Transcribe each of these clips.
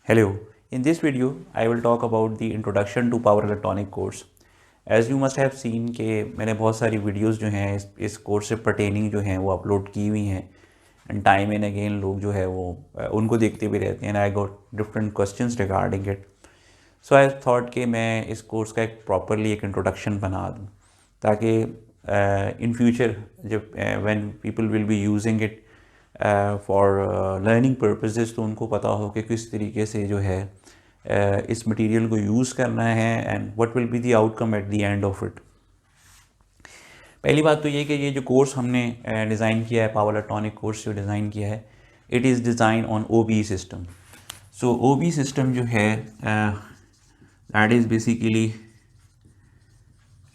Hello, in this video I will talk about the introduction to power electronic course. As you must have seen कि मैंने बहुत सारी videos जो हैं इस कोर्स से पर्टेनिंग जो हैं वो अपलोड की हुई हैं एंड टाइम एंड अगेन लोग जो है वो उनको देखते भी रहते हैं. I got different questions regarding it. So I thought कि मैं इस कोर्स का एक प्रॉपरली एक इंट्रोडक्शन बना दूँ ताकि इन फ्यूचर जब when people will be using it for learning purposes तो उनको पता हो कि किस तरीके से जो है इस मटेरियल को यूज़ करना है and what will be the outcome eight the end of it. पहली बात तो ये कि ये जो कोर्स हमने डिज़ाइन किया है, पावर इलेक्ट्रॉनिक कोर्स जो डिज़ाइन किया है, it is design on OBE system. So OBE system जो है that is basically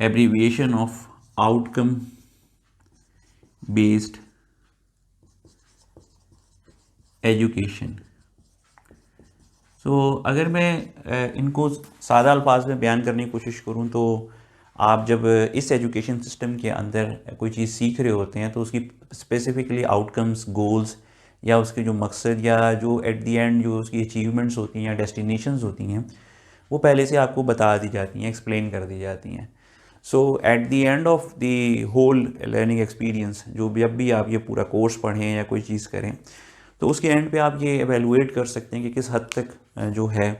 abbreviation of outcome based education. So अगर मैं इनको सादा अल्फाज में बयान करने की कोशिश करूँ तो आप जब इस एजुकेशन सिस्टम के अंदर कोई चीज़ सीख रहे होते हैं तो उसकी स्पेसिफिकली आउटकम्स, गोल्स या उसके जो मकसद या जो एट द एंड जो उसकी अचीवमेंट्स होती हैं या डेस्टिनेशंस होती हैं वो पहले से आपको बता दी जाती हैं, एक्सप्लेन कर दी जाती हैं. So at the end of the whole learning experience जब भी आप ये पूरा कोर्स पढ़ें या कोई चीज़ करें तो उसके एंड पे आप ये एवेलुएट कर सकते हैं कि किस हद तक जो है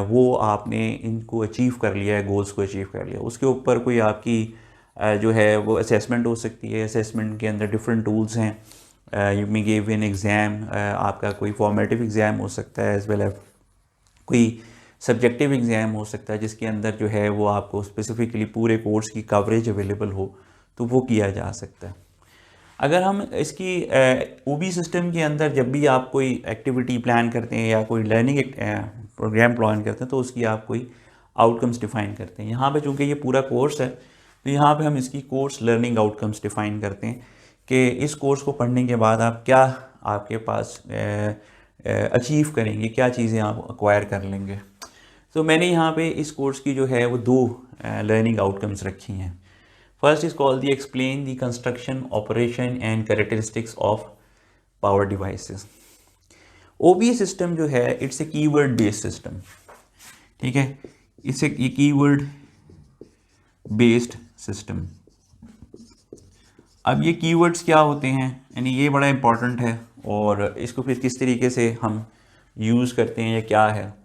वो आपने इनको अचीव कर लिया है, गोल्स को अचीव कर लिया. उसके ऊपर कोई आपकी जो है वो असेसमेंट हो सकती है. असेसमेंट के अंदर डिफरेंट टूल्स हैं. You may give an exam, आपका कोई फॉर्मेटिव एग्ज़ाम हो सकता है एज वेल एज कोई सब्जेक्टिव एग्ज़ाम हो सकता है जिसके अंदर जो है वो आपको स्पेसिफिकली पूरे कोर्स की कवरेज अवेलेबल हो तो वो किया जा सकता है. अगर हम इसकी OBE सिस्टम के अंदर जब भी आप कोई एक्टिविटी प्लान करते हैं या कोई लर्निंग प्रोग्राम प्लान करते हैं तो उसकी आप कोई आउटकम्स डिफ़ाइन करते हैं. यहाँ पे चूँकि ये पूरा कोर्स है तो यहाँ पे हम इसकी कोर्स लर्निंग आउटकम्स डिफ़ाइन करते हैं कि इस कोर्स को पढ़ने के बाद आप क्या आपके पास अचीव करेंगे, क्या चीज़ें आप एक्वायर कर लेंगे. तो मैंने यहाँ पे इस कोर्स की जो है वो 2 लर्निंग आउटकम्स रखी हैं. First is called the explain the construction, operation and characteristics of power devices. OBE system जो है it's a keyword based system. ठीक है, it's a keyword based system. अब ये कीवर्ड्स क्या होते हैं, यानी ये बड़ा इंपॉर्टेंट है और इसको फिर किस तरीके से हम यूज़ करते हैं या क्या है.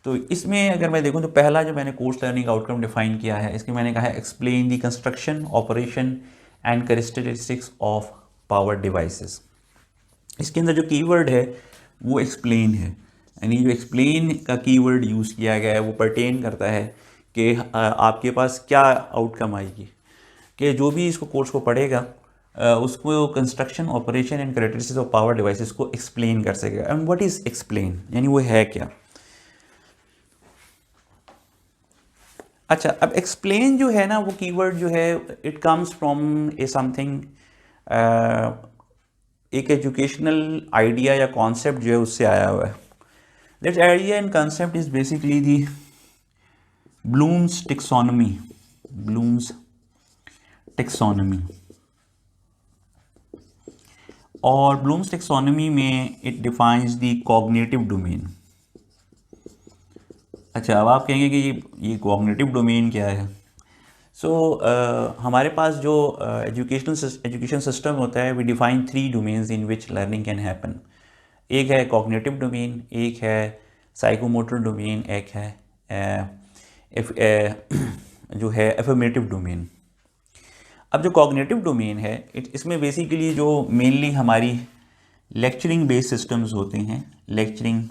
तो इसमें अगर मैं देखूं तो पहला जो मैंने कोर्स लर्निंग आउटकम डिफाइन किया है इसके मैंने कहा है explain the construction, operation and characteristics of power devices. इसके अंदर जो कीवर्ड है वो एक्सप्लेन है, यानी जो एक्सप्लेन का कीवर्ड यूज़ किया गया है वो पर्टेन करता है कि आपके पास क्या आउटकम आएगी, कि जो भी इसको कोर्स को पढ़ेगा उसको construction, operation and characteristics of power devices को एक्सप्लेन कर सकेगा. एंड व्हाट इज़ एक्सप्लेन, यानी वो है क्या. अच्छा, अब एक्सप्लेन जो है ना वो कीवर्ड जो है it comes from A something, एक एजुकेशनल आइडिया या कॉन्सेप्ट जो है उससे आया हुआ है. That idea and concept is basically the blooms taxonomy. Blooms taxonomy और ब्लूम्स टेक्सोनॉमी में it defines the cognitive domain. अच्छा, अब आप कहेंगे कि कॉग्निटिव डोमेन क्या है. सो हमारे पास जो एजुकेशन सिस्टम होता है we define 3 domains in which learning can happen. एक है कॉग्निटिव डोमेन, एक है साइकोमोटर डोमेन, एक है जो है एफर्मेटिव डोमेन. अब जो कॉग्निटिव डोमेन है इसमें बेसिकली जो मेनली हमारी लेक्चरिंग बेस्ड सिस्टम्स होते हैं, लेक्चरिंग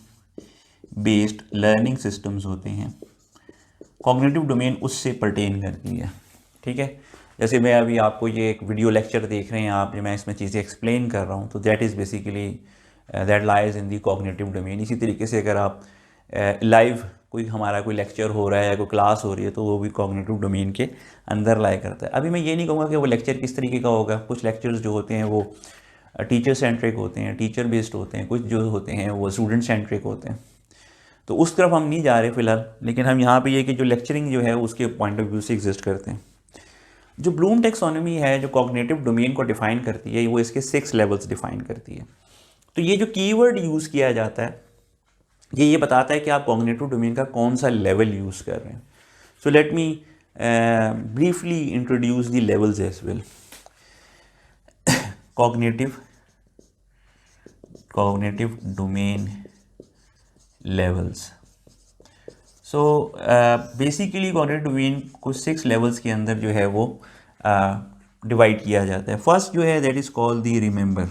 बेस्ड लर्निंग सिस्टम्स होते हैं, कॉग्निटिव डोमेन उससे पर्टेन करती है. ठीक है, जैसे मैं अभी आपको ये एक वीडियो लेक्चर देख रहे हैं आप, जो मैं इसमें चीज़ें एक्सप्लेन कर रहा हूँ तो that is basically that lies in the cognitive domain. इसी तरीके से अगर आप लाइव कोई हमारा कोई लेक्चर हो रहा है या कोई क्लास हो रही है तो वो भी कॉग्निटिव डोमेन के अंदर लाई करता है. अभी मैं ये नहीं कहूँगा कि वो लेक्चर किस तरीके का होगा. कुछ लेक्चर्स जो होते हैं वो टीचर सेंट्रिक होते हैं, टीचर बेस्ड होते हैं, कुछ जो होते हैं वो स्टूडेंट सेंट्रिक होते हैं. तो उस तरफ हम नहीं जा रहे फ़िलहाल, लेकिन हम यहाँ पे ये कि जो लेक्चरिंग जो है उसके पॉइंट ऑफ व्यू से एग्जिस्ट करते हैं. जो ब्लूम टेक्सोनॉमी है जो कॉग्निटिव डोमेन को डिफ़ाइन करती है वो इसके 6 लेवल्स डिफ़ाइन करती है. तो ये जो कीवर्ड यूज़ किया जाता है ये बताता है कि आप कॉग्निटिव डोमेन का कौन सा लेवल यूज़ कर रहे हैं. So let me briefly introduce the levels as well. Cognitive domain levels. So basically cognitive domain को 6 levels के अंदर जो है वो डिवाइड किया जाता है. फर्स्ट जो है that is called the remember.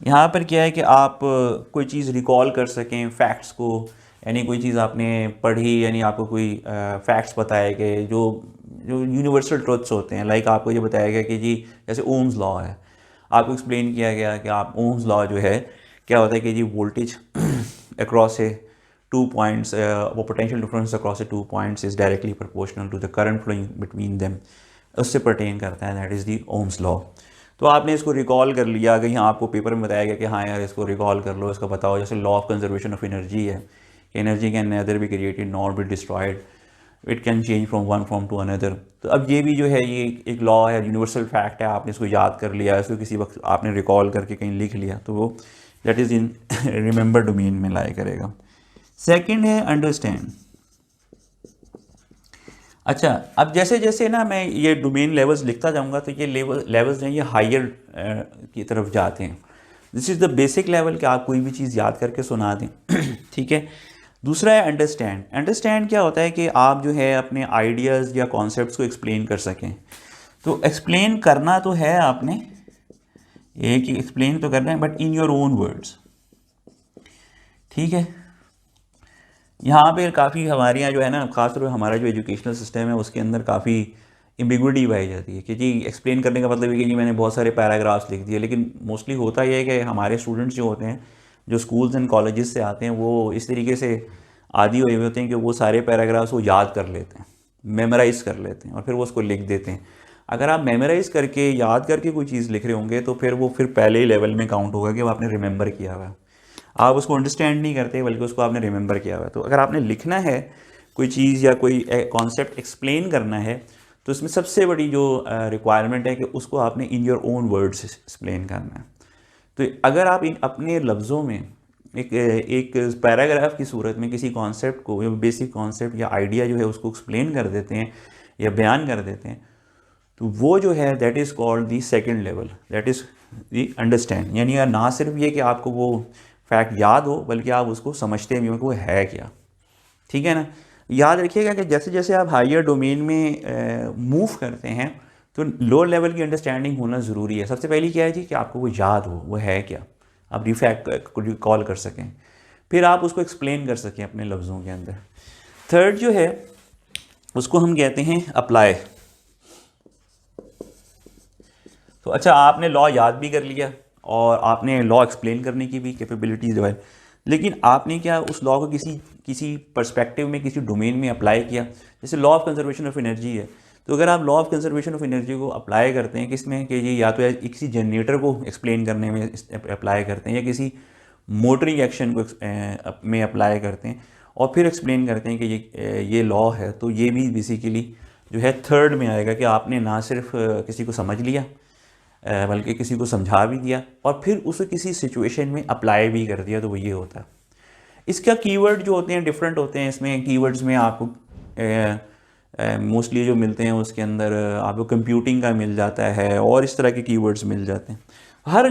यहाँ पर क्या है कि आप कोई चीज़ रिकॉल कर सकें फैक्ट्स को, यानी कोई चीज़ आपने पढ़ी, यानी आपको कोई फैक्ट्स बताए गए जो जो यूनिवर्सल ट्रुथ्स होते हैं. लाइक आपको ये बताया गया कि जी जैसे ओम्स लॉ है, आपको एक्सप्लेन किया गया कि आप ओम्स लॉ जो है क्या होता है कि जी वोल्टेज अक्रॉस ए 2 पॉइंट्स, वो potential difference across a 2 points is directly proportional to the current flowing between them, उससे पर्टेन करता है. That is the Ohm's law. तो आपने इसको रिकॉल कर लिया, कहीं आपको पेपर में बताया गया कि हाँ यार इसको रिकॉल कर लो, इसका बताओ. जैसे law of conservation of energy है, energy can neither be created not be destroyed, it can change from one form to another. तो अब ये भी जो है ये एक लॉ है, यूनिवर्सल फैक्ट है, आपने इसको याद कर लिया, इसको किसी वक्त आपने रिकॉल करके कहीं लिख लिया, तो वो that is in remember domain में लाया करेगा. सेकेंड है अंडरस्टैंड. अच्छा, अब जैसे जैसे ना मैं ये डोमेन लेवल्स लिखता जाऊंगा तो ये लेवल्स जो हैं ये हायर की तरफ जाते हैं. This is the basic level कि आप कोई भी चीज़ याद करके सुना दें. ठीक है. दूसरा है अंडरस्टैंड. अंडरस्टैंड क्या होता है कि आप जो है अपने आइडियाज़ या कॉन्सेप्ट्स को एक्सप्लेन कर सकें. तो एक्सप्लेन करना तो है आपने, एक एक्सप्लेन तो करना है but in your own words. ठीक है. यहाँ पे काफ़ी हमारे यहाँ जो है ना, खासतौर पर हमारा जो एजुकेशनल सिस्टम है उसके अंदर काफ़ी एम्बिग्विटी पाई जाती है कि जी एक्सप्लेन करने का मतलब है कि जी मैंने बहुत सारे पैराग्राफ्स लिख दिए. लेकिन मोस्टली होता यह है कि हमारे स्टूडेंट्स जो होते हैं जो स्कूल्स एंड कॉलेजेस से आते हैं वो इस तरीके से आदी हुए होते हैं कि वो सारे पैराग्राफ्स वो याद कर लेते हैं, मेमोराइज़ कर लेते हैं और फिर वो उसको लिख देते हैं. अगर आप मेमोराइज़ करके याद करके कोई चीज़ लिख रहे होंगे तो फिर वो फिर पहले ही लेवल में काउंट होगा कि वो आपने रिमेंबर किया हुआ है. आप उसको अंडरस्टैंड नहीं करते बल्कि उसको आपने रिमेंबर किया हुआ है. तो अगर आपने लिखना है कोई चीज़ या कोई कॉन्सेप्ट एक्सप्लेन करना है तो इसमें सबसे बड़ी जो रिक्वायरमेंट है कि उसको आपने in your own words explain करना है. तो अगर आप इन अपने लफ्ज़ों में एक पैराग्राफ की सूरत में किसी कॉन्सेप्ट को या बेसिक कॉन्सेप्ट या आइडिया जो है उसको एक्सप्लेन कर देते हैं या बयान कर देते हैं तो वो जो है that is called the second level, that is the understand. यानी ना सिर्फ ये कि आपको वो फैक्ट याद हो बल्कि आप उसको समझते भी हो कि वो है क्या. ठीक है ना. याद रखिएगा कि जैसे जैसे आप हायर डोमेन में मूव करते हैं तो लोअर लेवल की अंडरस्टैंडिंग होना ज़रूरी है. सबसे पहली क्या है जी कि आपको वो याद हो वो है क्या, आप रिकॉल कर सकें, फिर आप उसको एक्सप्लेन कर सकें अपने लफ्ज़ों के अंदर. थर्ड जो है उसको हम कहते हैं अप्लाई. तो अच्छा, आपने लॉ याद भी कर लिया और आपने लॉ एक्सप्लेन करने की भी कैपेबिलिटीज जो है, लेकिन आपने क्या उस लॉ को किसी पर्सपेक्टिव में किसी डोमेन में अप्लाई किया. जैसे law of conservation of energy है, तो अगर आप law of conservation of energy को अप्लाई करते हैं किसमें कि ये या तो किसी जनरेटर को एक्सप्लेन करने में अप्लाई करते हैं या किसी मोटरिंग एक्शन को में अप्लाई करते हैं और फिर एक्सप्लेन करते हैं कि ये लॉ है, तो ये भी बेसिकली जो है थर्ड में आएगा कि आपने ना सिर्फ किसी को समझ लिया बल्कि किसी को समझा भी दिया और फिर उसे किसी सिचुएशन में अप्लाई भी कर दिया, तो वो ये होता है. इसका कीवर्ड जो होते हैं डिफरेंट होते हैं. इसमें कीवर्ड्स में आपको मोस्टली जो मिलते हैं उसके अंदर आपको कंप्यूटिंग का मिल जाता है और इस तरह के कीवर्ड्स मिल जाते हैं. हर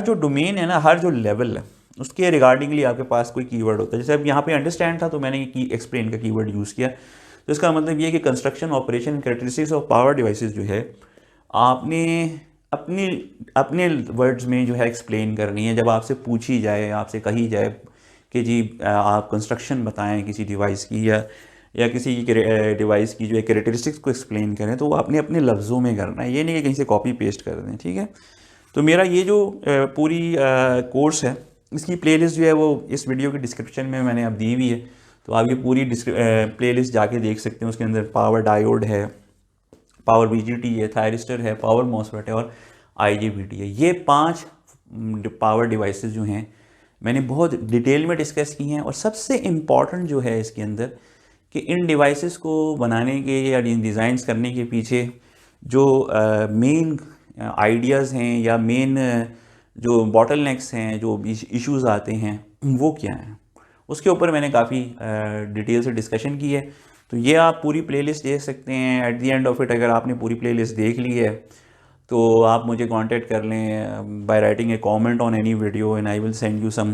जो डोमेन है ना, हर जो लेवल है उसके रिगार्डिंगली आपके पास कोई कीवर्ड होता है. जैसे अब यहाँ पे अंडरस्टैंड था तो मैंने एक्सप्लेन का कीवर्ड यूज़ किया. तो इसका मतलब ये है कि construction operation characteristics of power devices जो है आपने अपने वर्ड्स में जो है एक्सप्लेन करनी है. जब आपसे पूछी जाए, आपसे कही जाए कि जी आप कंस्ट्रक्शन बताएं किसी डिवाइस की या किसी डिवाइस की जो है कैरेक्टरिस्टिक्स को एक्सप्लेन करें, तो वो आपने अपने लफ्ज़ों में करना है, ये नहीं कि कहीं से कॉपी पेस्ट कर दें. ठीक है. तो मेरा ये जो पूरी कोर्स है इसकी प्लेलिस्ट जो है वो इस वीडियो के डिस्क्रिप्शन में मैंने अब दी हुई है. तो आप ये पूरी प्लेलिस्ट जाके देख सकते हैं. उसके अंदर पावर डायोड है, पावर बीजीटी है, थायरिस्टर है, पावर मॉसफेट है और आईजीबीटी है. ये 5 पावर डिवाइसेस जो हैं मैंने बहुत डिटेल में डिस्कस की हैं. और सबसे इम्पॉर्टेंट जो है इसके अंदर कि इन डिवाइसेस को बनाने के या डिज़ाइंस करने के पीछे जो मेन आइडियाज़ हैं या मेन जो बॉटलनेक्स हैं, जो इश्यूज़ आते हैं वो क्या है, उसके ऊपर मैंने काफ़ी डिटेल से डिस्कशन की है। तो ये आप पूरी प्लेलिस्ट देख सकते हैं। Eight the end of it अगर आपने पूरी प्लेलिस्ट देख ली है तो आप मुझे कांटेक्ट कर लें by writing a comment on any video and I will send you some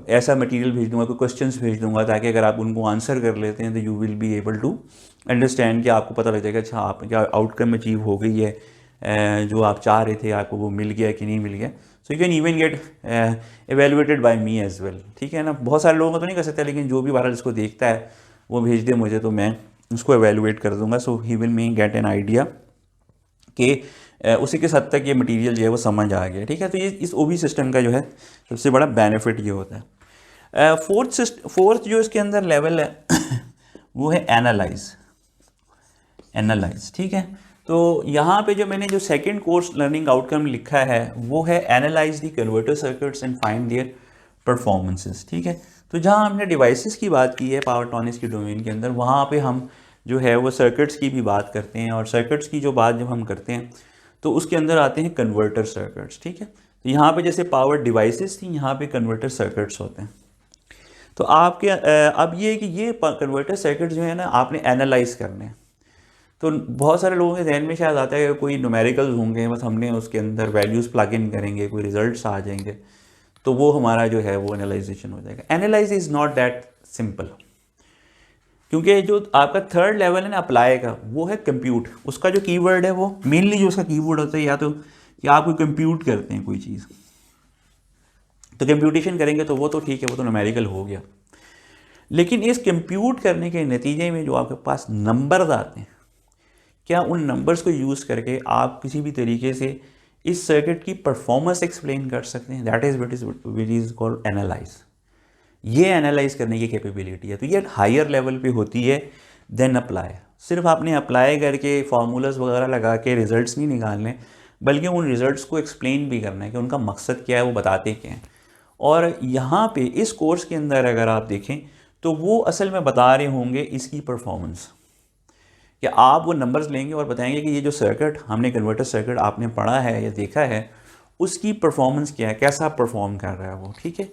ऐसा मटेरियल भेज दूंगा, कोई क्वेश्चंस भेज दूंगा, ताकि अगर आप उनको आंसर कर लेते हैं तो you will be able to understand कि आपको पता लग जाएगा अच्छा आप क्या आउटकम अचीव हो गई है, जो आप चाह रहे थे आपको वो मिल गया कि नहीं मिल गया। So you can even get evaluated by me as well, ठीक है ना। बहुत सारे लोगों को तो नहीं कर सकता, लेकिन जो भी बहरहाल इसको देखता है वो भेज दे मुझे, तो मैं उसको एवेलुएट कर दूंगा। So he will me get an idea कि उसी के हद तक ये मटेरियल जो है वो समझ आ गया, ठीक है। तो ये इस ओबी सिस्टम का जो है सबसे बड़ा बेनिफिट ये होता है। फोर्थ जो इसके अंदर लेवल है वो है एनालाइज, ठीक है। तो यहाँ पे जो मैंने जो सेकंड कोर्स लर्निंग आउटकम लिखा है वो है analyse the converter circuits and find their performances, ठीक है। तो जहाँ हमने डिवाइसेस की बात की है पावर इलेक्ट्रॉनिक्स के डोमेन के अंदर, वहाँ पे हम जो है वो सर्किट्स की भी बात करते हैं, और सर्किट्स की जो बात जब हम करते हैं तो उसके अंदर आते हैं कन्वर्टर सर्किट्स, ठीक है। तो यहाँ पे जैसे पावर डिवाइसेस थी, यहाँ पे कन्वर्टर सर्किट्स होते हैं। तो आपके अब ये कि ये कन्वर्टर सर्किट जो है ना आपने एनालाइज करने हैं। तो बहुत सारे लोगों के जहन में शायद आता है कि कोई न्यूमेरिकल्स होंगे, बस हमने उसके अंदर वैल्यूज़ प्लग इन करेंगे, कोई रिजल्ट्स आ जाएंगे, तो वो हमारा जो है वो एनालाइजेशन हो जाएगा। Analyse is not that simple, क्योंकि जो आपका थर्ड लेवल है ना अप्लाई का, वो है कंप्यूट। उसका जो कीवर्ड है वो मेनली जो उसका कीवर्ड होता है या तो कि आप कोई कंप्यूट करते हैं कोई चीज़, तो कंप्यूटेशन करेंगे तो वो तो ठीक है, वो तो न्यूमेरिकल हो गया। लेकिन इस कंप्यूट करने के नतीजे में जो आपके पास नंबर्स आते हैं, क्या उन नंबर्स को यूज़ करके आप किसी भी तरीके से इस सर्किट की परफॉर्मेंस एक्सप्लेन कर सकते हैं। That is what is called analyse. ये एनालाइज करने की कैपेबिलिटी है। तो ये हायर लेवल पे होती है देन अप्लाई। सिर्फ आपने अप्लाई करके फार्मूलाज वगैरह लगा के रिजल्ट्स नहीं निकालने, बल्कि उन रिजल्ट्स को एक्सप्लेन भी करना है कि उनका मकसद क्या है, वो बताते क्या हैं। और यहाँ पे इस कोर्स के अंदर अगर आप देखें तो वो असल में बता रहे होंगे इसकी परफॉर्मेंस, कि आप वो नंबर्स लेंगे और बताएंगे कि ये जो सर्किट हमने कन्वर्टर सर्किट आपने पढ़ा है या देखा है उसकी परफॉर्मेंस क्या है, कैसा परफॉर्म कर रहा है वो, ठीक है।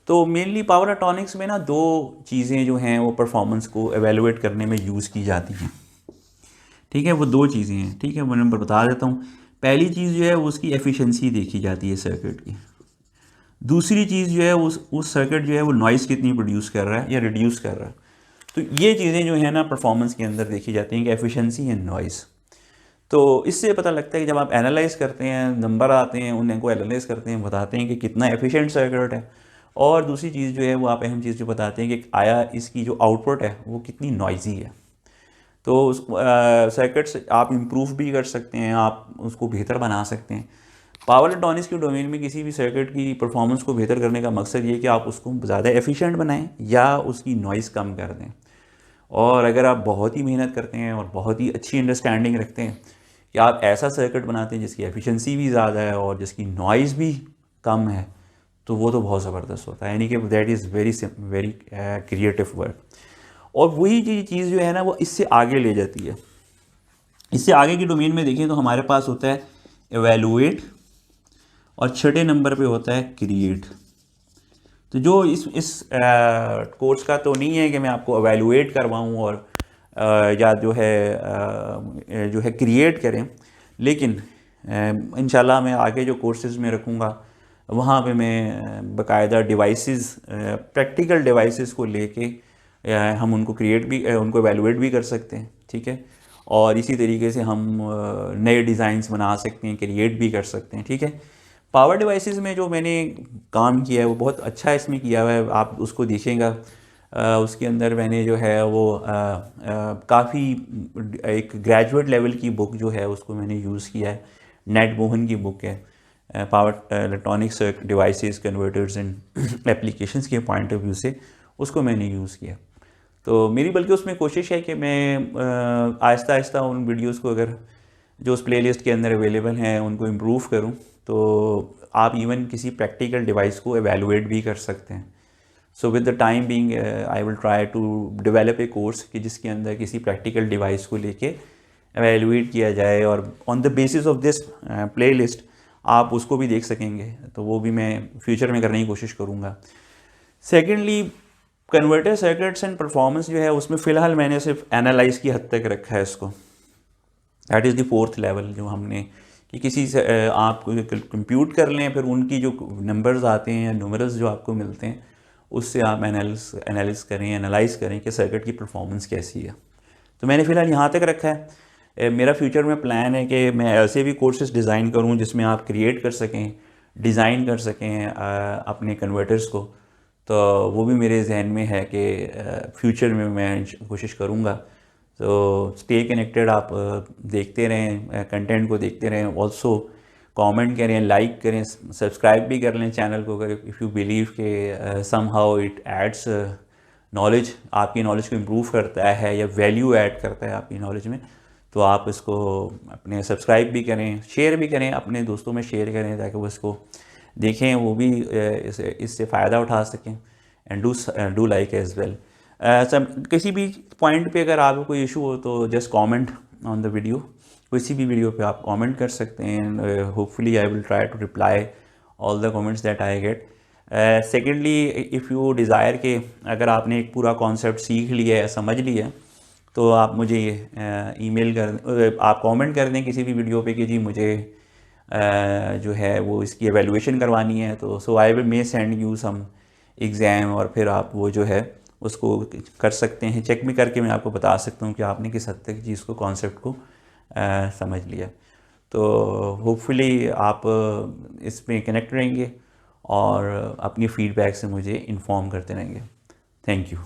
तो मेनली पावर इलेक्ट्रॉनिक्स में ना दो चीज़ें जो हैं वो परफॉर्मेंस को एवेलुएट करने में यूज़ की जाती हैं, ठीक है। वो दो चीज़ें हैं, ठीक है, मैं नंबर बता देता हूँ। पहली चीज़ जो है उसकी एफिशिएंसी देखी जाती है सर्किट की। दूसरी चीज़ जो है उस सर्किट जो है वो नॉइज़ कितनी प्रोड्यूस कर रहा है या रिड्यूस कर रहा है। तो ये चीज़ें जो है ना परफॉर्मेंस के अंदर देखी जाती हैं कि एफिशिएंसी एंड नॉइज़। तो इससे पता लगता है कि जब आप एनालाइज करते हैं, नंबर आते हैं, उनको एनालाइज करते हैं, बताते हैं कि कितना एफिशिएंट सर्किट है। और दूसरी चीज़ जो है वो आप अहम चीज़ जो बताते हैं कि आया इसकी जो आउटपुट है वो कितनी नॉइज़ी है। तो उस सर्किट्स आप इम्प्रूव भी कर सकते हैं, आप उसको बेहतर बना सकते हैं। पावर इलेक्ट्रॉनिक्स के डोमेन में किसी भी सर्किट की परफॉर्मेंस को बेहतर करने का मकसद ये कि आप उसको ज़्यादा एफिशिएंट बनाएं या उसकी नॉइज़ कम कर दें। और अगर आप बहुत ही मेहनत करते हैं और बहुत ही अच्छी अंडरस्टैंडिंग रखते हैं कि आप ऐसा सर्किट बनाते हैं जिसकी एफिशिएंसी भी ज़्यादा है और जिसकी नॉइज़ भी कम है, तो वो तो बहुत ज़बरदस्त होता है। यानी कि that is very creative work. और वही चीज़ जो है ना वो इससे आगे ले जाती है। इससे आगे की डोमेन में देखें तो हमारे पास होता है एवेलुएट, और छठे नंबर पे होता है क्रिएट। तो जो इस कोर्स का तो नहीं है कि मैं आपको एवेलुएट करवाऊँ और या जो है क्रिएट करें, लेकिन इंशाल्लाह मैं आगे जो कोर्सेज़ में रखूँगा वहाँ पे मैं बाकायदा डिवाइसेस, प्रैक्टिकल डिवाइसेस को लेके हम उनको उनको एवेलुएट भी कर सकते हैं, ठीक है। और इसी तरीके से हम नए डिज़ाइंस बना सकते हैं, क्रिएट भी कर सकते हैं, ठीक है। पावर डिवाइसेस में जो मैंने काम किया है वो बहुत अच्छा इसमें किया हुआ है, आप उसको देखिएगा। उसके अंदर मैंने जो है वो काफ़ी एक ग्रेजुएट लेवल की बुक जो है उसको मैंने यूज़ किया है। नेट मोहन की बुक है, power electronics devices converters and applications के पॉइंट ऑफ व्यू से उसको मैंने यूज़ किया। तो मेरी बल्कि उसमें कोशिश है कि मैं आहिस्ता आहिस्ता उन वीडियोस को अगर जो उस प्लेलिस्ट के अंदर अवेलेबल हैं उनको इम्प्रूव करूं, तो आप इवन किसी प्रैक्टिकल डिवाइस को एवेलुएट भी कर सकते हैं। So with the time being I will try to develop a course कि जिसके अंदर किसी प्रैक्टिकल डिवाइस को लेके एवेलुएट किया जाए, और on the basis of this playlist आप उसको भी देख सकेंगे, तो वो भी मैं फ्यूचर में करने की कोशिश करूँगा। Secondly, converter circuits and performance जो है उसमें फ़िलहाल मैंने सिर्फ एनालाइज की हद तक रखा है इसको। That is the fourth level जो हमने, कि किसी से आप कंप्यूट कर लें, फिर उनकी जो नंबर्स आते हैं या न्यूमरल्स जो आपको मिलते हैं उससे आप एनालाइज करें कि सर्किट की परफॉर्मेंस कैसी है। तो मैंने फ़िलहाल यहाँ तक रखा है। मेरा फ्यूचर में प्लान है कि मैं ऐसे भी कोर्सेज डिज़ाइन करूँ जिसमें आप क्रिएट कर सकें, डिज़ाइन कर सकें अपने कन्वर्टर्स को। तो वो भी मेरे जहन में है कि फ्यूचर में मैं कोशिश करूँगा। तो स्टे कनेक्टेड, आप देखते रहें, कंटेंट को देखते रहें। ऑल्सो कमेंट करें, लाइक करें, सब्सक्राइब भी कर लें चैनल को अगर इफ़ यू बिलीव के somehow it adds knowledge, आपकी नॉलेज को इम्प्रूव करता है या वैल्यू ऐड करता है आपकी नॉलेज में, तो आप इसको अपने सब्सक्राइब भी करें, शेयर भी करें, अपने दोस्तों में शेयर करें ताकि वो इसको देखें, वो भी इससे फ़ायदा उठा सकें। And do like as well. सब किसी भी पॉइंट पे अगर आपको कोई इशू हो तो just comment on the video, किसी भी वीडियो पे आप कमेंट कर सकते हैं। Hopefully I will try to reply all the comments that I get. Secondly, if you desire के अगर आपने एक पूरा कॉन्सेप्ट सीख लिया है, समझ लिया है, तो आप मुझे ईमेल कर, आप कमेंट कर दें किसी भी वीडियो पे कि जी मुझे जो है वो इसकी एवेलुएशन करवानी है, तो so I will may send you some exam, और फिर आप वो जो है उसको कर सकते हैं। चेक भी करके मैं आपको बता सकता हूँ कि आपने किस हद तक चीज़ को, कॉन्सेप्ट को समझ लिया। तो होपफुली आप इसमें कनेक्ट रहेंगे और अपनी फ़ीडबैक से मुझे इन्फॉर्म करते रहेंगे। Thank you.